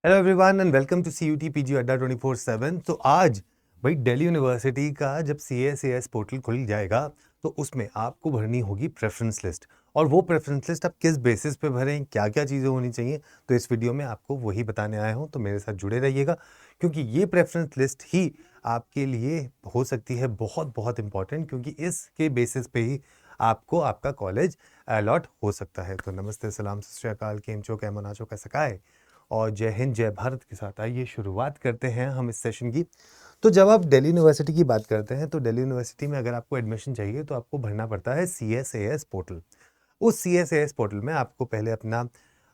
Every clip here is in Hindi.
Hello everyone and welcome to CUT PG अड्डा 24/7। तो आज भाई दिल्ली यूनिवर्सिटी का जब CSAS पोर्टल खुल जाएगा तो उसमें आपको भरनी होगी प्रेफरेंस लिस्ट। और वो प्रेफरेंस लिस्ट आप किस बेसिस पे भरें, क्या क्या चीज़ें होनी चाहिए, तो इस वीडियो में आपको वही बताने आया हूँ। तो मेरे साथ जुड़े रहिएगा क्योंकि ये प्रेफरेंस लिस्ट ही आपके लिए हो सकती है बहुत बहुत इंपॉर्टेंट, क्योंकि इसके बेसिस पे ही आपको आपका कॉलेज अलॉट हो सकता है। तो नमस्ते, सलाम, सत श्री अकाल, केम चो, कैमन आचो, कैसा का है, और जय हिंद जय भारत के साथ आइए शुरुआत करते हैं हम इस सेशन की। तो जब आप दिल्ली यूनिवर्सिटी की बात करते हैं तो दिल्ली यूनिवर्सिटी में अगर आपको एडमिशन चाहिए तो आपको भरना पड़ता है CSAS पोर्टल। उस CSAS पोर्टल में आपको पहले अपना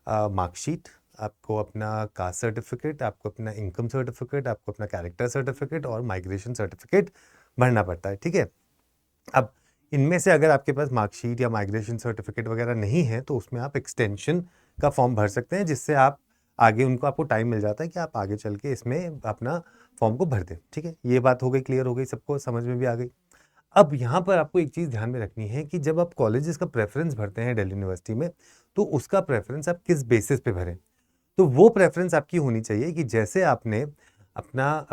मार्कशीट, आपको अपना कास्ट सर्टिफिकेट, आपको अपना इनकम सर्टिफिकेट, आपको अपना कैरेक्टर सर्टिफिकेट और माइग्रेशन सर्टिफिकेट भरना पड़ता है। ठीक है। अब इनमें से अगर आपके पास मार्कशीट या माइग्रेशन सर्टिफिकेट वगैरह नहीं है तो उसमें आप एक्सटेंशन का फॉर्म भर सकते हैं, जिससे आप आगे उनको आपको टाइम मिल जाता है कि आप आगे चल के इसमें अपना फॉर्म को भर दें। ठीक है, ये बात हो गई, क्लियर हो गई, सबको समझ में भी आ गई। अब यहाँ पर आपको एक चीज़ ध्यान में रखनी है कि जब आप कॉलेजेस का प्रेफरेंस भरते हैं दिल्ली यूनिवर्सिटी में, तो उसका प्रेफरेंस आप किस बेसिस पे भरें। तो वो प्रेफरेंस आपकी होनी चाहिए कि जैसे आपने अपना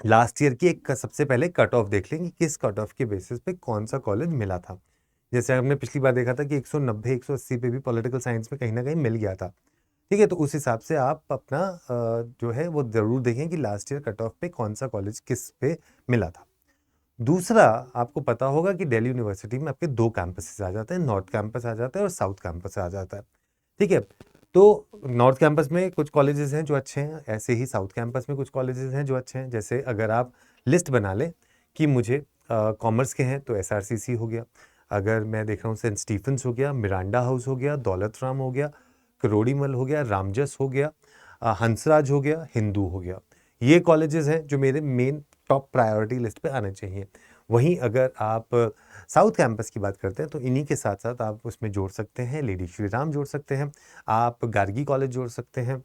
लास्ट ईयर की एक सबसे पहले कट ऑफ देख लें कि किस कट ऑफ के बेसिस पे कौन सा कॉलेज मिला था। जैसे हमने पिछली बार देखा था कि 190 180 पे भी पॉलिटिकल साइंस में कहीं ना कहीं मिल गया था। ठीक है, तो उस हिसाब से आप अपना जो है वो जरूर देखें कि लास्ट ईयर कट ऑफ पे कौन सा कॉलेज किस पे मिला था। दूसरा, आपको पता होगा कि दिल्ली यूनिवर्सिटी में आपके दो कैंपसेस आ जाते हैं, नॉर्थ कैंपस आ जाता है और साउथ कैंपस आ जाता है। ठीक है, तो नॉर्थ कैंपस में कुछ कॉलेजेस हैं जो अच्छे हैं, ऐसे ही साउथ कैंपस में कुछ कॉलेजेस हैं जो अच्छे हैं। जैसे अगर आप लिस्ट बना लें कि मुझे कॉमर्स के हैं तो SRCC हो गया, अगर मैं देख रहा हूँ सेंट स्टीफेंस हो गया, मिरांडा हाउस हो गया, दौलत राम हो गया, करोड़ीमल हो गया, रामजस हो गया, हंसराज हो गया, हिंदू हो गया। ये कॉलेजेस हैं जो मेरे मेन टॉप प्रायोरिटी लिस्ट पे आने चाहिए। वहीं अगर आप साउथ कैंपस की बात करते हैं तो इन्हीं के साथ साथ आप उसमें जोड़ सकते हैं लेडी श्री राम जोड़ सकते हैं, आप गार्गी कॉलेज जोड़ सकते हैं,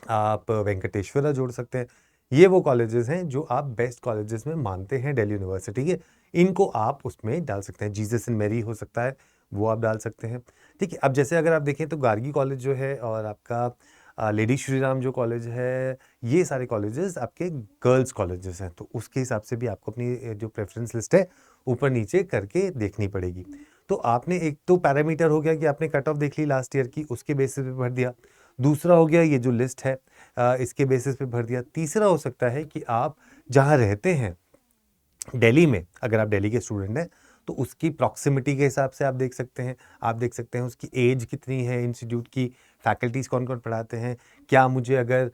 आप वेंकटेश्वरा जोड़ सकते हैं। ये वो कॉलेजेस हैं जो आप बेस्ट कॉलेजेस में मानते हैं दिल्ली यूनिवर्सिटी के, इनको आप उसमें डाल सकते हैं। जीसस एंड मैरी हो सकता है, वो आप डाल सकते हैं। ठीक है, अब जैसे अगर आप देखें तो गार्गी कॉलेज जो है और आपका लेडी श्री राम जो कॉलेज है, ये सारे कॉलेजेस आपके गर्ल्स कॉलेजेस हैं, तो उसके हिसाब से भी आपको अपनी जो प्रेफरेंस लिस्ट है ऊपर नीचे करके देखनी पड़ेगी। तो आपने एक तो पैरामीटर हो गया कि आपने कट ऑफ देख ली लास्ट ईयर की, उसके बेसिस पे भर दिया। दूसरा हो गया ये जो लिस्ट है इसके बेसिस पे भर दिया। तीसरा हो सकता है कि आप जहाँ रहते हैं दिल्ली में, अगर आप दिल्ली के स्टूडेंट हैं तो उसकी प्रॉक्सिमिटी के हिसाब से आप देख सकते हैं। आप देख सकते हैं उसकी एज कितनी है, इंस्टीट्यूट की फैकल्टीज़ कौन कौन पढ़ाते हैं। क्या मुझे अगर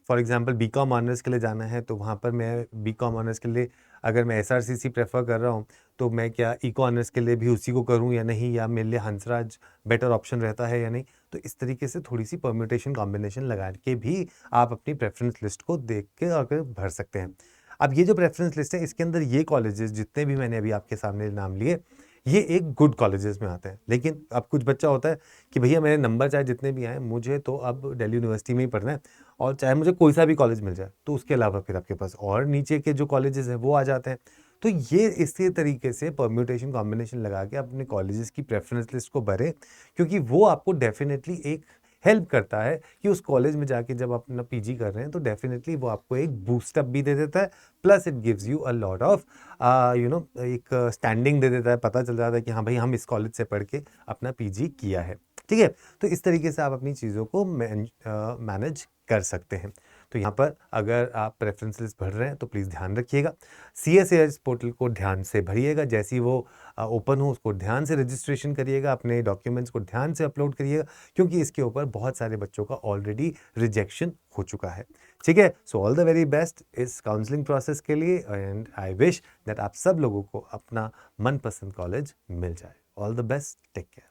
फॉर एग्जांपल BCom ऑनर्स के लिए जाना है तो वहाँ पर मैं BCom ऑनर्स के लिए अगर मैं SRCC प्रेफर कर रहा हूँ तो मैं क्या इको ऑनर्स के लिए भी उसी को करूँ या नहीं, या मेरे लिए हंसराज बेटर ऑप्शन रहता है या नहीं। तो इस तरीके से थोड़ी सी परम्यूटेशन कॉम्बिनेशन लगा के भी आप अपनी प्रेफरेंस लिस्ट को देख के आगे भर सकते हैं। अब ये जो प्रेफरेंस लिस्ट है इसके अंदर ये कॉलेजेस जितने भी मैंने अभी आपके सामने नाम लिए, ये एक गुड कॉलेजेस में आते हैं। लेकिन अब कुछ बच्चा होता है कि भैया मेरे नंबर चाहे जितने भी आए, मुझे तो अब दिल्ली यूनिवर्सिटी में ही पढ़ना है और चाहे मुझे कोई सा भी कॉलेज मिल जाए, तो उसके अलावा फिर आपके पास और नीचे के जो कॉलेजेस हैं वो आ जाते हैं। तो ये इसी तरीके से परम्यूटेशन कॉम्बिनेशन लगा के अपने कॉलेजेस की प्रेफरेंस लिस्ट को भरें, क्योंकि वो आपको डेफिनेटली एक हेल्प करता है कि उस कॉलेज में जाके जब आप अपना PG कर रहे हैं तो डेफिनेटली वो आपको एक बूस्टअप भी दे देता है, plus it gives you a lot of एक स्टैंडिंग दे देता है, पता चल जाता है कि हाँ भाई हम इस कॉलेज से पढ़ के अपना PG किया है। ठीक है, तो इस तरीके से आप अपनी चीज़ों को मैनेज कर सकते हैं। तो यहाँ पर अगर आप प्रेफरेंस लिस्ट भर रहे हैं तो प्लीज़ ध्यान रखिएगा, CSAS पोर्टल को ध्यान से भरिएगा, जैसे ही वो ओपन हो उसको ध्यान से रजिस्ट्रेशन करिएगा, अपने डॉक्यूमेंट्स को ध्यान से अपलोड करिएगा, क्योंकि इसके ऊपर बहुत सारे बच्चों का ऑलरेडी रिजेक्शन हो चुका है। ठीक है, so all the very best इस काउंसलिंग प्रोसेस के लिए, एंड आई विश दैट आप सब लोगों को अपना मनपसंद कॉलेज मिल जाए। All the best, take care.